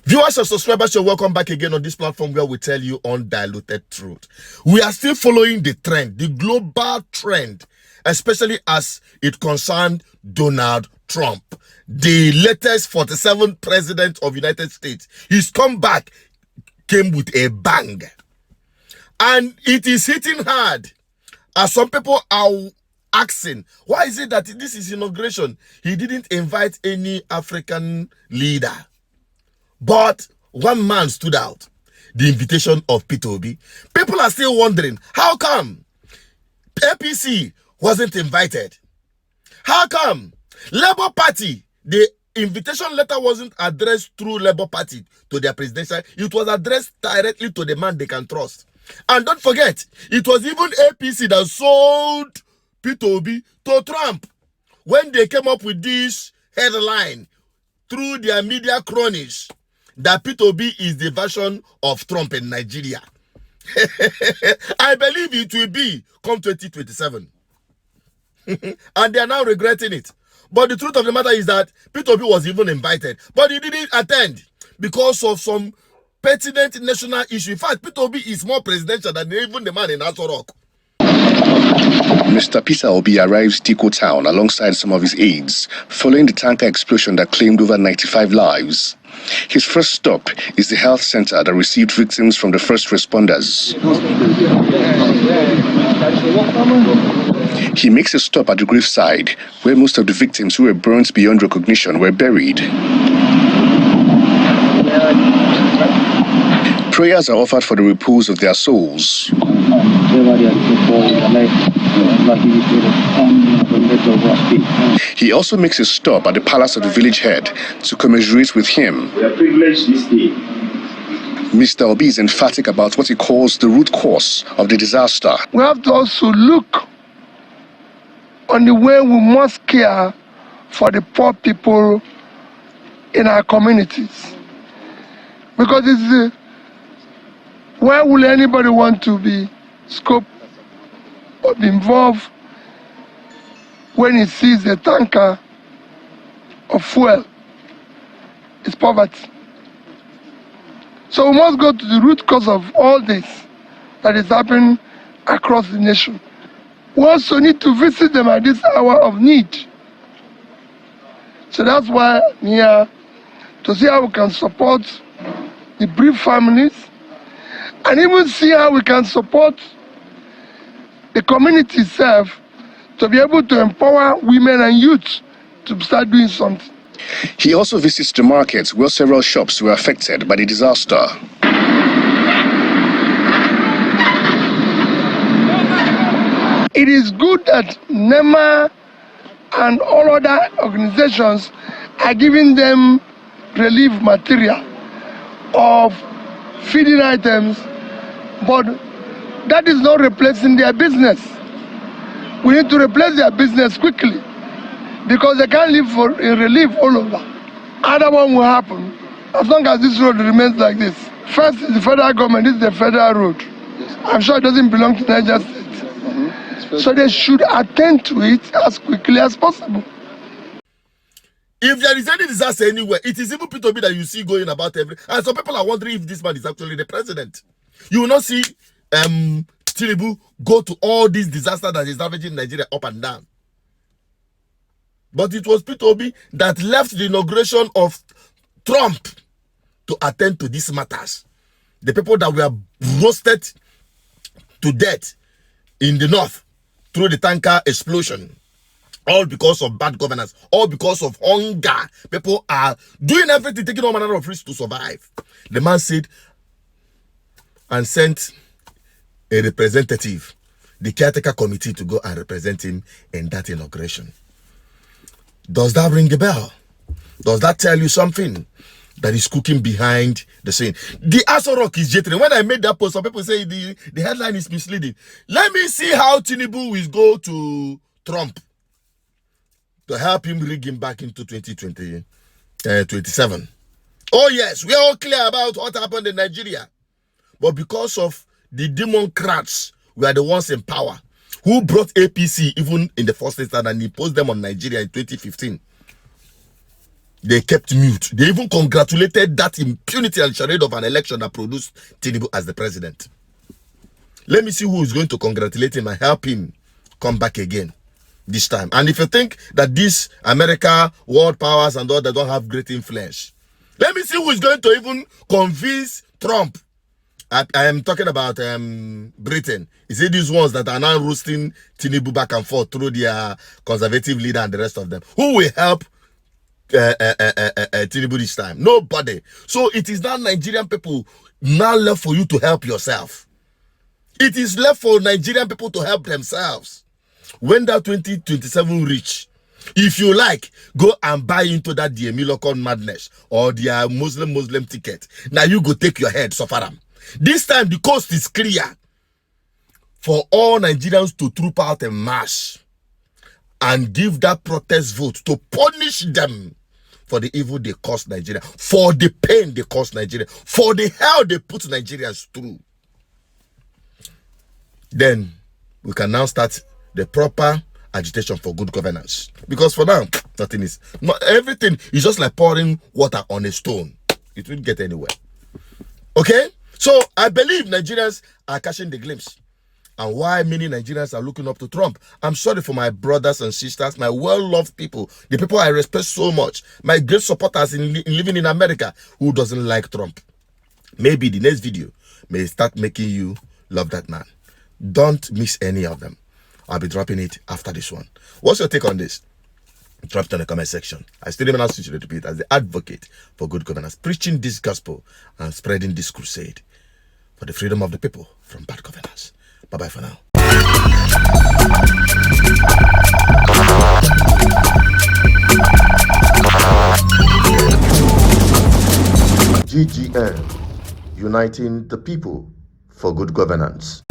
Viewers and subscribers, you're welcome back again on this platform where we tell you undiluted truth. We are still following the trend, the global trend, especially as it concerned Donald Trump, the latest 47th president of the United States. His comeback came with a bang. And it is hitting hard. As some people are asking, why is it that this is inauguration? He didn't invite any African leader. But one man stood out, the invitation of Peter Obi. People are still wondering, how come APC wasn't invited? How come Labour Party, the invitation letter wasn't addressed through Labour Party to their presidential, it was addressed directly to the man they can trust. And don't forget, it was even APC that sold Peter Obi to Trump when they came up with this headline through their media cronies that Peter Obi is the version of Trump in Nigeria. I believe it will be come 2027. And they are now regretting it. But the truth of the matter is that Peter Obi was even invited, but he didn't attend because of some pertinent national issue. In fact, Peter Obi is more presidential than even the man in Aso Rock. Mr. Peter Obi arrives Diko Town alongside some of his aides following the tanker explosion that claimed over 95 lives. His first stop is the health center that received victims from the first responders. He makes a stop at the graveside where most of the victims who were burnt beyond recognition were buried. Prayers are offered for the repose of their souls. He also makes a stop at the palace of the village head to commiserate with him. We are privileged this day. Mr. Obi is emphatic about what he calls the root cause of the disaster. We have to also look on the way we must care for the poor people in our communities. Because it's why will anybody want to be scoped or be involved when he sees a tanker of fuel? It's poverty. So we must go to the root cause of all this that is happening across the nation. We also need to visit them at this hour of need. So that's why I'm here to see how we can support the bereaved families and even see how we can support the community itself to be able to empower women and youth to start doing something. He also visits the markets where several shops were affected by the disaster. It is good that NEMA and all other organizations are giving them relief material of feeding items, but that is not replacing their business. We need to replace their business quickly because they can't live for a relief all over. Other one will happen as long as this road remains like this. First is the federal government, this is the federal road. I'm sure it doesn't belong to Niger State. So they should attend to it as quickly as possible. If there is any disaster anywhere, it is even Peter Obi that you see going about every. And some people are wondering if this man is actually the president. You will not see Tinubu go to all these disasters that is ravaging Nigeria up and down. But it was Peter Obi that left the inauguration of Trump to attend to these matters. The people that were roasted to death in the north through the tanker explosion. All because of bad governance, all because of hunger. People are doing everything, taking all manner of risks to survive. The man said and sent a representative, the caretaker committee, to go and represent him in that inauguration. Does that ring a bell? Does that tell you something that is cooking behind the scene? The Aso Rock is jittering. When I made that post, some people say the headline is misleading. Let me see how Tinubu will go to Trump to help him rig him back into 2027. Oh yes, we are all clear about what happened in Nigeria. But because of the Democrats, we are the ones in power who brought APC even in the first instance and imposed them on Nigeria in 2015. They kept mute. They even congratulated that impunity and charade of an election that produced Tinubu as the president. Let me see who is going to congratulate him and help him come back again this time. And if you think that this America, world powers and all that don't have great influence, let me see who is going to even convince Trump. I am talking about Britain. Is it these ones that are now roasting Tinubu back and forth through their conservative leader and the rest of them? Who will help Tinubu this time? Nobody. So it is now Nigerian people now left for you to help yourself. It is left for Nigerian people to help themselves. When that 2027 reach, if you like, go and buy into that their Milocon madness or their Muslim ticket. Now you go take your head, suffer them. This time the coast is clear for all Nigerians to troop out en masse and give that protest vote to punish them for the evil they caused Nigeria, for the pain they caused Nigeria, for the hell they put Nigerians through. Then we can now start the proper agitation for good governance. Because for now, nothing is, not everything is just like pouring water on a stone. It won't get anywhere. Okay? So I believe Nigerians are catching the glimpse. And why many Nigerians are looking up to Trump. I'm sorry for my brothers and sisters, my well-loved people, the people I respect so much, my great supporters in living in America who doesn't like Trump. Maybe the next video may start making you love that man. Don't miss any of them. I'll be dropping it after this one. What's your take on this? Drop it in the comment section. I still remain to repeat as the advocate for good governance, preaching this gospel and spreading this crusade for the freedom of the people from bad governance. Bye-bye for now. GGN, uniting the people for good governance.